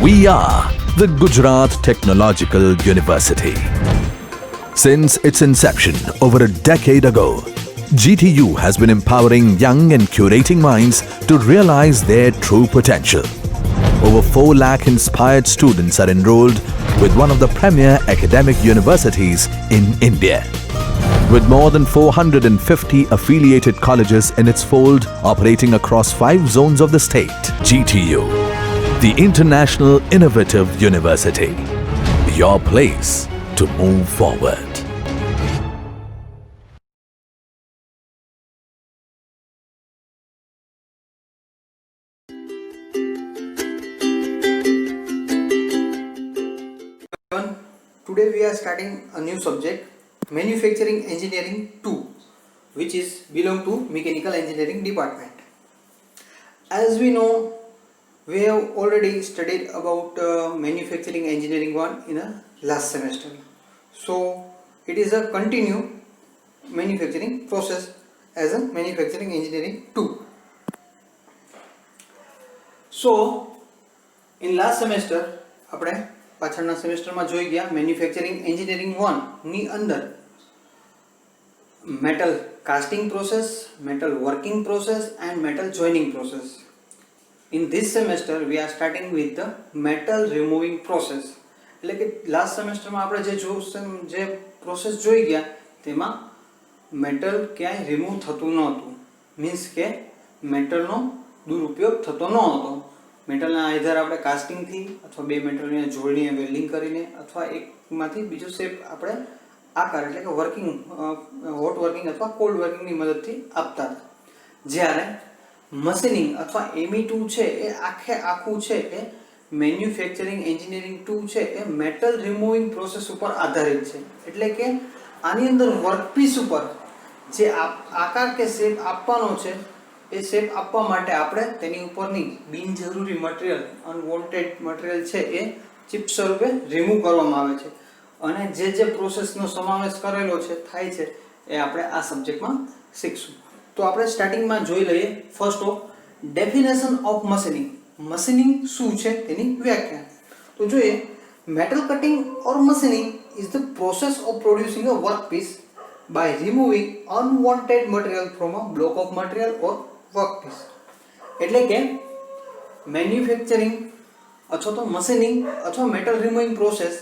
We are the Gujarat Technological University. Since its inception over a decade ago, GTU has been empowering young and curating minds to realize their true potential. Over 4 lakh inspired students are enrolled with one of the premier academic universities in India. With more than 450 affiliated colleges in its fold operating across 5 zones of the state, GTU, the International Innovative University, your place to move forward. Today we are starting a new subject, Manufacturing Engineering 2, which is belong to Mechanical Engineering Department. As we know, we have already studied about Manufacturing Engineering 1 in a last semester. So it is a continued manufacturing process as a Manufacturing Engineering 2. So in last semester આપણે પાછળના સેમેસ્ટરમાં જોઈ ગયા manufacturing engineering 1 ની અંદર metal casting process, metal working process and metal joining process. In this semester we are starting with the metal removing process. એટલે કે last સેમેસ્ટરમાં આપણે જે પ્રોસેસ જોઈ ગયા તેમાં મેટલ ક્યાંય રિમૂવ થતું નહોતું, મીન્સ કે મેટલનો દુરુપયોગ થતો ન હતો. મેટલના આધાર આપણે કાસ્ટિંગથી અથવા બે મેટલને જોડીને વેલ્ડિંગ કરીને અથવા એકમાંથી બીજો શેપ આપણે આકાર એટલે કે વર્કિંગ હોટ વર્કિંગ અથવા કોલ્ડ વર્કિંગની મદદથી આપતા હતા. જ્યારે મશીનિંગ અથવા MEE2 છે એ આખું છે એ મેન્યુફેક્ચરિંગ એન્જિનિયરિંગ 2 છે એ મેટલ રિમૂવિંગ પ્રોસેસ ઉપર આધારિત છે. એટલે કે આની અંદર વર્કપીસ ઉપર જે આકાર કે શેપ આપવાનો છે એ શેપ આપવા માટે આપણે તેની ઉપરની બિનજરૂરી મટીરીયલ, અનવોન્ટેડ મટીરીયલ છે એ ચિપ સ્વરૂપે રિમૂવ કરવામાં આવે છે. અને જે પ્રોસેસનો સમાવેશ કરેલો છે થાય છે એ આપણે આ સબ્જેક્ટમાં શીખશું. તો આપણે સ્ટાર્ટિંગમાં જોઈ લઈએ first of definition of machining. Machining શું છે તેની વ્યાખ્યા. તો જોઈએ, metal cutting or machining is the process of producing a workpiece by removing unwanted material from a block of material or workpiece. એટલે કે મેન્યુફેક્ચરિંગ અથવા તો મશીનિંગ અથવા મેટલ રિમૂવિંગ પ્રોસેસ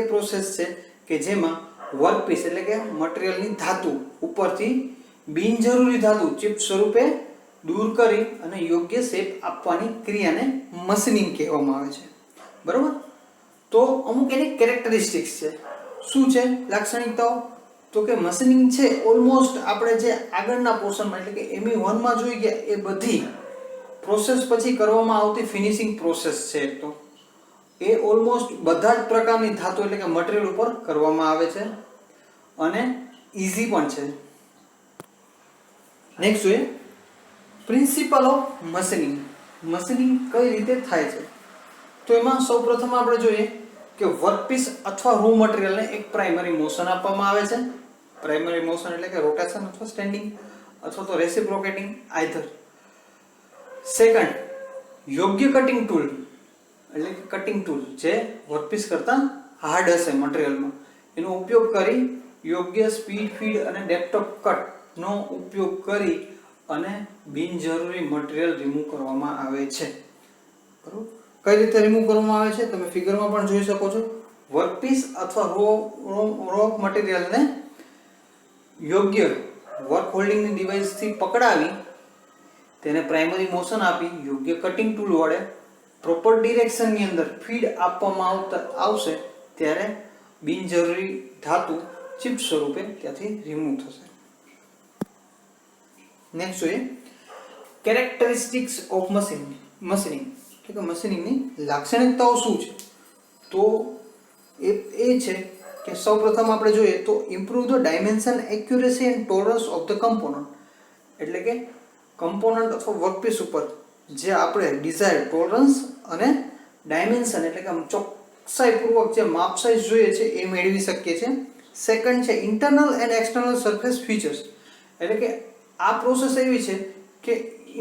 એ પ્રોસેસ છે કે જેમાં વર્કપીસ એટલે કે મટીરીયલની ધાતુ ઉપરથી બિનજરૂરી ધાતુ ચિપ સ્વરૂપે દૂર કરી અને યોગ્ય શેપ આપવાની ક્રિયાને મશીનિંગ કહેવામાં આવે છે. બરોબર? તો અમુક એની કેરેક્ટરિસ્ટિક્સ છે. શું છે લાક્ષણિકતાઓ? તો કે મશીનિંગ છે ઓલમોસ્ટ આપણે જે આગળના પોર્શનમાં એટલે કે ME1 માં જોઈ ગયા એ બધી પ્રોસેસ પછી કરવામાં આવતી ફિનિશિંગ પ્રોસેસ છે. તો એ ઓલમોસ્ટ બધા જ પ્રકારની ધાતુ એટલે કે મટીરીયલ ઉપર કરવામાં આવે છે અને ઈઝી પણ છે. નેક્સ્ટ જોઈએ પ્રિન્સિપલ ઓફ મશીનિંગ. મશીનિંગ કઈ રીતે થાય છે? તો એમાં સૌપ્રથમ આપણે જોઈએ કે વર્કપીસ અથવા રો મટીરીયલને એક પ્રાઇમરી મોશન આપવામાં આવે છે. પ્રાઇમરી મોશન એટલે કે રોટેશન અથવા સ્ટેન્ડિંગ અથવા તો રેસિપ્રોકેટિંગ આઈધર. સેકન્ડ, યોગ્ય કટિંગ ટૂલ એટલે કે કટિંગ ટૂલ જે વર્કપીસ કરતાં હાર્ડ હશે મટીરીયલમાં એનો ઉપયોગ કરી યોગ્ય સ્પીડ, ફીડ અને ડેપ્થ ઓફ કટનો ઉપયોગ કરી અને બિનજરૂરી મટીરીયલ રિમૂવ કરવામાં આવે છે. બરોબર? કઈ રીતે રિમૂવ કરવામાં આવે છે તમે ફિગરમાં પણ જોઈ શકો છો. વર્કપીસ અથવા રો મટીરીયલને યોગ્ય વર્ક હોલ્ડિંગની ડિવાઇસથી પકડાવી તેને પ્રાઇમરી મોશન આપી યોગ્ય કટિંગ ટૂલ વડે પ્રોપર ડિરેક્શનની અંદર ફીડ આપવામાં આવશે ત્યારે બિનજરૂરી ધાતુ ચિપ સ્વરૂપે ત્યાંથી રિમૂવ થશે. નેક્સ્ટ જોઈએ કેરેક્ટરિસ્ટિક્સ ઓફ મશીનિંગ. કે મશીનિંગની લાક્ષણિકતાઓ શું છે? તો એ છે કે સૌપ્રથમ આપણે જોઈએ તો improve the dimension, accuracy and tolerance of the component. એટલે કે કમ્પોનન્ટ અથવા વર્કપીસ ઉપર જે આપણે ડિઝાયર ટોલરન્સ અને ડાયમેન્શન એટલે કે ચોકસાઈપૂર્વક જે માપ સાઇઝ જોઈએ છે એ મેળવી શકીએ છીએ. સેકન્ડ છે internal and external surface features. એટલે કે આ પ્રોસેસ એવી છે કે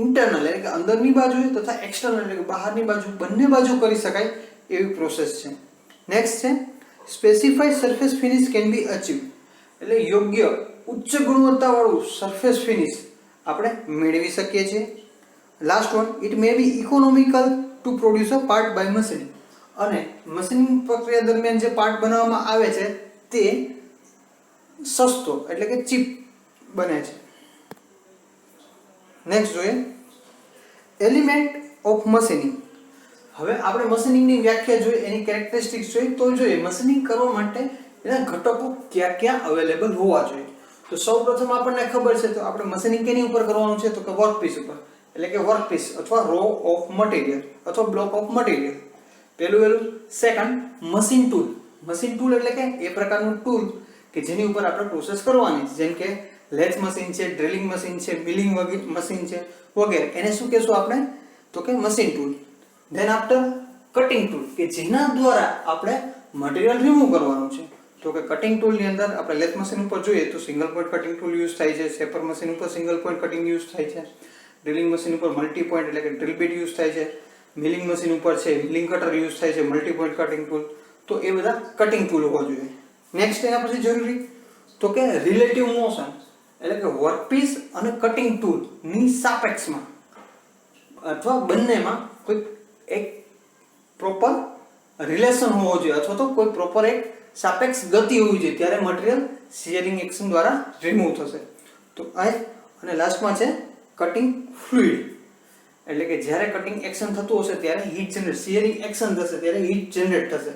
ઇન્ટરનલ એટલે કે અંદરની બાજુ તથા એક્સટર્નલ એટલે કે બહારની બાજુ બંને બાજુ કરી શકાય એવી પ્રોસેસ છે. નેક્સ્ટ છે specified surface finish can be achieve, એટલે યોગ્ય ઉચ્ચ ગુણવત્તાવાળું સરફેસ ફિનિશ આપણે મેળવી શકીએ છીએ. Last one, it may be economical to produce a part by machining, અને મશીનિંગ પ્રક્રિયા દરમિયાન જે પાર્ટ બનાવવામાં આવે છે તે સસ્તો એટલે કે ચીપ બને છે. નેક્સ્ટ જોઈએ એલિમેન્ટ ઓફ મશીનિંગ. હવે આપણે મશીનિંગની વ્યાખ્યા જોઈએ, એની કેરેક્ટરિસ્ટિક્સ જોઈએ તો જોઈએ મશીનિંગ કરવા માટે એના ઘટકો ક્યાં ક્યાં અવેલેબલ હોવા જોઈએ. તો સૌપ્રથમ આપણને ખબર છે, તો આપણે મશીનિંગ કેની ઉપર કરવાનું છે, તો કે વર્કપીસ ઉપર, એટલે કે વર્કપીસ અથવા રો ઓફ મટીરિયલ અથવા બ્લોક ઓફ મટીરિયલ. પહેલું. Second, machine tool. Machine tool એટલે કે એ પ્રકારનું ટૂલ કે જેની ઉપર આપણે પ્રોસેસ કરવાની છે, જેમ કે લેથ મશીન છે, ડ્રિલિંગ મશીન છે, મિલિંગ મશીન છે વગેરે. એને શું કહેશું આપણે, તો કે machine tool. Than after cutting tool, કે જેના દ્વારા આપણે મટીરિયલ રિમૂવ કરવાનું છે. તો કે કટિંગ ટૂલની અંદર આપણે લેથ મશીન ઉપર જોઈએ તો single point cutting tool use થાય છે, શેપર મશીન ઉપર સિંગલ પોઈન્ટ કટિંગ યુઝ થાય છે, ડ્રિલિંગ મશીન ઉપર મલ્ટી પોઈન્ટ એટલે કે ડ્રિલ બીટ યુઝ થાય છે, મિલિંગ મશીન ઉપર છે મિલિંગ કટર યુઝ થાય છે, મલ્ટી પોઈન્ટ કટિંગ ટૂલ. તો એ બધા કટિંગ ટૂલ હોવા જોઈએ. નેક્સ્ટ એના પછી જરૂરી તો કે રિલેટિવ મોશન, એટલે કે વર્કપીસ અને કટિંગ ટૂલની સાપેક્ષમાં અથવા બંનેમાં કોઈ એક પ્રોપર રિલેશન હોવો જોઈએ અથવા તો કોઈ પ્રોપર એક સાપેક્ષ ગતિ હોવી જોઈએ, ત્યારે મટીરિયલ શિયરિંગ એક્શન દ્વારા રિમૂવ થશે. તો અને લાસ્ટમાં છે કટિંગ ફ્લુઇડ, એટલે કે જ્યારે કટિંગ એક્શન થતું હશે ત્યારે હીટ જનરેટ, શિયરિંગ એક્શન થશે ત્યારે હીટ જનરેટ થશે.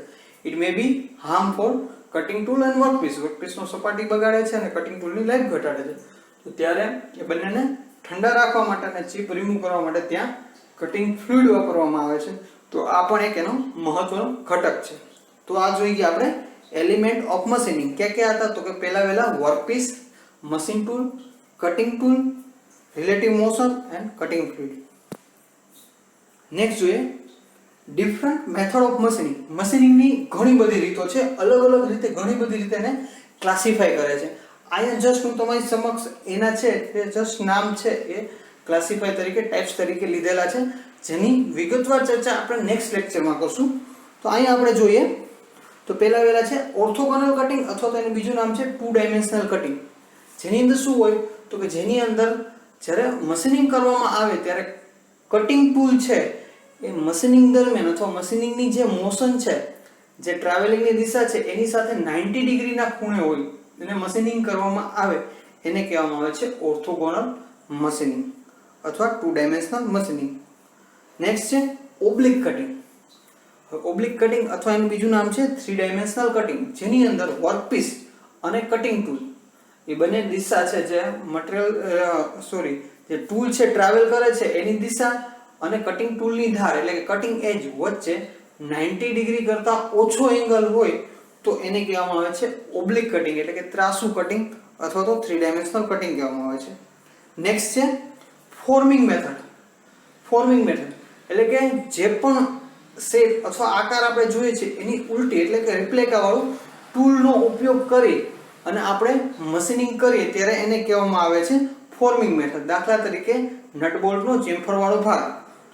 It may be harm for cutting tool and workpiece. વર્કપીસનો સપાટી બગાડે છે અને કટિંગ ટૂલની લાઈફ ઘટાડે છે. તો ત્યારે એ બંનેને ઠંડા રાખવા માટે અને ચીપ રિમૂવ કરવા માટે ત્યાં કટિંગ ફ્લુઇડ વાપરવામાં આવે છે. તો આ પણ એક એનો મહત્વનો ઘટક છે. તો આ જોઈ ગયા આપણે એલિમેન્ટ ઓફ મશીનિંગ. ક્યાં હતા, તો કે પહેલા workpiece, machine tool, cutting tool, relative motion and cutting fluid. Next જોઈએ ડિફરન્ટ મેથડ ઓફ મશીનિંગ. મશીનિંગની ઘણી બધી રીતો છે, અલગ અલગ રીતે ઘણી બધી રીતે એને ક્લાસિફાય કરે છે. અહીંયા જસ્ટ હું તમારી સમક્ષ એના છે એ જસ્ટ નામ છે એ ક્લાસિફાય તરીકે ટાઈપ્સ તરીકે લીધેલા છે, જેની વિગતવાર ચર્ચા આપણે નેક્સ્ટ લેક્ચરમાં કરશું. તો અહીંયા આપણે જોઈએ તો પહેલા છે ઓર્થોગોનલ કટિંગ અથવા તો એનું બીજું નામ છે 2 ડાયમેન્શનલ કટિંગ. જેની અંદર શું હોય, તો કે જેની અંદર જ્યારે મશીનિંગ કરવામાં આવે ત્યારે કટિંગ ટૂલ છે એ મશીનિંગ દરમિયાન અથવા મશીનિંગની જે મોશન છે, જે ટ્રાવેલિંગની દિશા છે એની સાથે 90 ડિગ્રીના ખૂણે હોય એને મશીનિંગ કરવામાં આવે એને કહેવામાં આવે છે ઓર્થોગોનલ મશીનિંગ અથવા 2 ડાયમેન્શનલ મશીનિંગ. નેક્સ્ટ છે ઓબ્લિક કટિંગ. ઓબ્લિક કટિંગ અથવા એનું બીજું નામ છે 3 ડાયમેન્શનલ કટિંગ, જેની અંદર વર્કપીસ અને કટિંગ ટૂલ એ બંને દિશા છે જે જે ટૂલ છે ટ્રાવેલ કરે છે એની દિશા અને કટિંગ ટૂલની ધાર એટલે કે કટિંગ એજ વચ્ચે 90 ડિગ્રી કરતાં ઓછો એંગલ હોય તો એને કહેવામાં આવે છે ઓબ્લિક કટિંગ એટલે કે ત્રાસુ કટિંગ અથવા તો 3 ડાયમેન્શનલ કટિંગ કહેવામાં આવે છે. નેક્સ્ટ છે ફોર્મિંગ મેથડ. ફોર્મિંગ મેથડ એટલે કે જે પણ શેપ અથવા આકાર આપણે જોઈએ છે એની ઉલટી એટલે કે રિપ્લિકા વાળું ટૂલનો ઉપયોગ કરી અને આપણે મશીનિંગ કરીએ ત્યારે એને કહેવામાં આવે છે ફોર્મિંગ મેથડ. દાખલા તરીકે નટ બોલ્ટનો ચેમ્ફર વાળો ભાગ,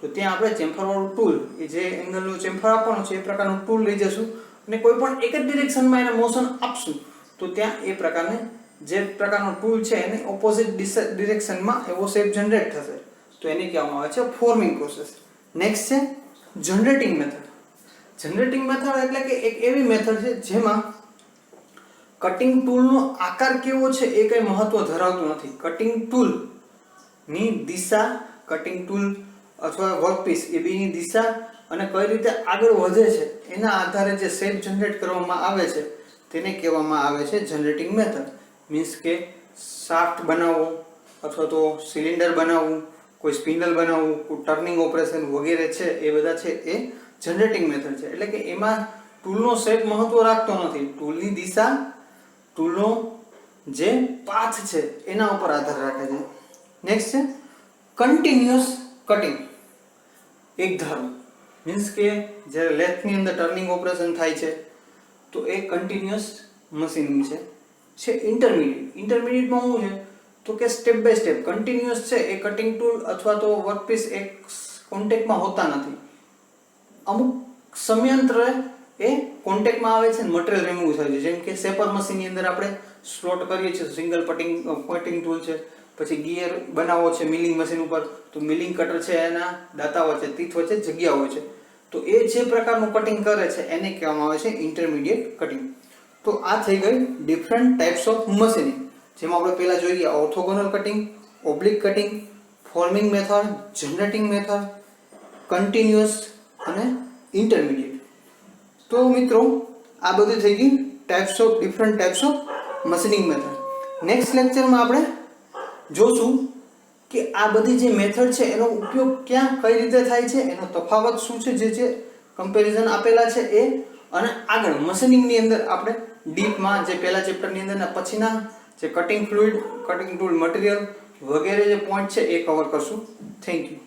તો ત્યાં આપણે ચેમ્ફર વાળું ટૂલ એ જે એંગલનું ચેમ્ફર આપવાનું છે એ પ્રકારનું ટૂલ લઈ જશું અને કોઈ પણ એક જ ડિરેક્શનમાં એને મોશન આપશું તો ત્યાં એ પ્રકારને જે પ્રકારનો ટૂલ છે એને ઓપોઝિટ ડિરેક્શનમાં એવો શેપ જનરેટ થશે, તો એને કહેવામાં આવે છે ફોર્મિંગ પ્રોસેસ. નેક્સ્ટ છે જનરેટિંગ મેથડ. જનરેટિંગ મેથડ એટલે કે એક એવી મેથડ છે જેમાં કટિંગ ટૂલનો આકાર કેવો છે એ કંઈ મહત્વ ધરાવતું નથી. કટિંગ ટૂલની દિશા, કટિંગ ટૂલ અથવા વર્કપીસ એ બેની દિશા અને કઈ રીતે આગળ વધે છે એના આધારે જે શેપ જનરેટ કરવામાં આવે છે તેને કહેવામાં આવે છે જનરેટિંગ મેથડ. મીન્સ કે શાફ્ટ બનાવવો અથવા તો સિલિન્ડર બનાવવું, કોઈ સ્પિન્ડલ બનાવવું, કોઈ ટર્નિંગ ઓપરેશન વગેરે છે એ બધા છે એ જનરેટિંગ મેથડ છે. એટલે કે એમાં ટૂલનો શેપ મહત્વ રાખતો નથી, ટૂલની દિશા, ટૂલનો જે પાથ છે એના ઉપર આધાર રાખે છે. નેક્સ્ટ છે કન્ટિન્યુઅસ કટિંગ. એક ધારું મીન્સ કે જ્યારે લેથની અંદર ટર્નિંગ ઓપરેશન થાય છે તો એ કન્ટિન્યુઅસ મશીનિંગ છે ઇન્ટરમીડિયેટ. ઇન્ટરમીડિયેટમાં શું છે તો કે સ્ટેપ બાય સ્ટેપ. કન્ટિન્યુઅસ છે એ કટિંગ ટૂલ અથવા તો વર્કપીસ એક કોન્ટેક્ટમાં હોતા નથી, અમુક સમયંત્ર એ કોન્ટેક્ટમાં આવે છે અને મટીરિયલ રિમૂવ થાય છે. જેમ કે શેપર મશીનની અંદર આપણે સ્લોટ કરીએ છીએ, સિંગલ પોઇન્ટિંગ ટૂલ છે, પછી ગિયર બનાવવો છે મિલિંગ મશીન ઉપર તો મિલિંગ કટર છે, એના દાંતા વચ્ચે તીથ વચ્ચે જગ્યા હોય છે, તો એ જે પ્રકારનું કટિંગ કરે છે એને કહેવામાં આવે છે ઇન્ટરમીડિયેટ કટિંગ. તો આ થઈ ગઈ ડિફરન્ટ ટાઈપ્સ ઓફ મશીનિંગ, જેમાં આપણે પહેલા જોઈ ગયા orthogonal cutting, oblique cutting, forming method, generating method, continuous અને ઇન્ટરમીડિયેટ. તો મિત્રો આ બધું થઈ ગયું different types of machining method. Next લેક્ચરમાં આપણે જોશું કે આ બધી જે મેથડ છે એનો ઉપયોગ ક્યાં કઈ રીતે થાય છે, એનો તફાવત શું છે, જે કમ્પેરિઝન આપેલા છે એ, અને આગળ મશીનિંગની અંદર આપણે ડીપમાં જે પહેલા ચેપ્ટરની અંદર ને પછીના જે cutting fluid, cutting tool, material વગેરે જે પોઈન્ટ છે એ કવર કરશું. Thank you.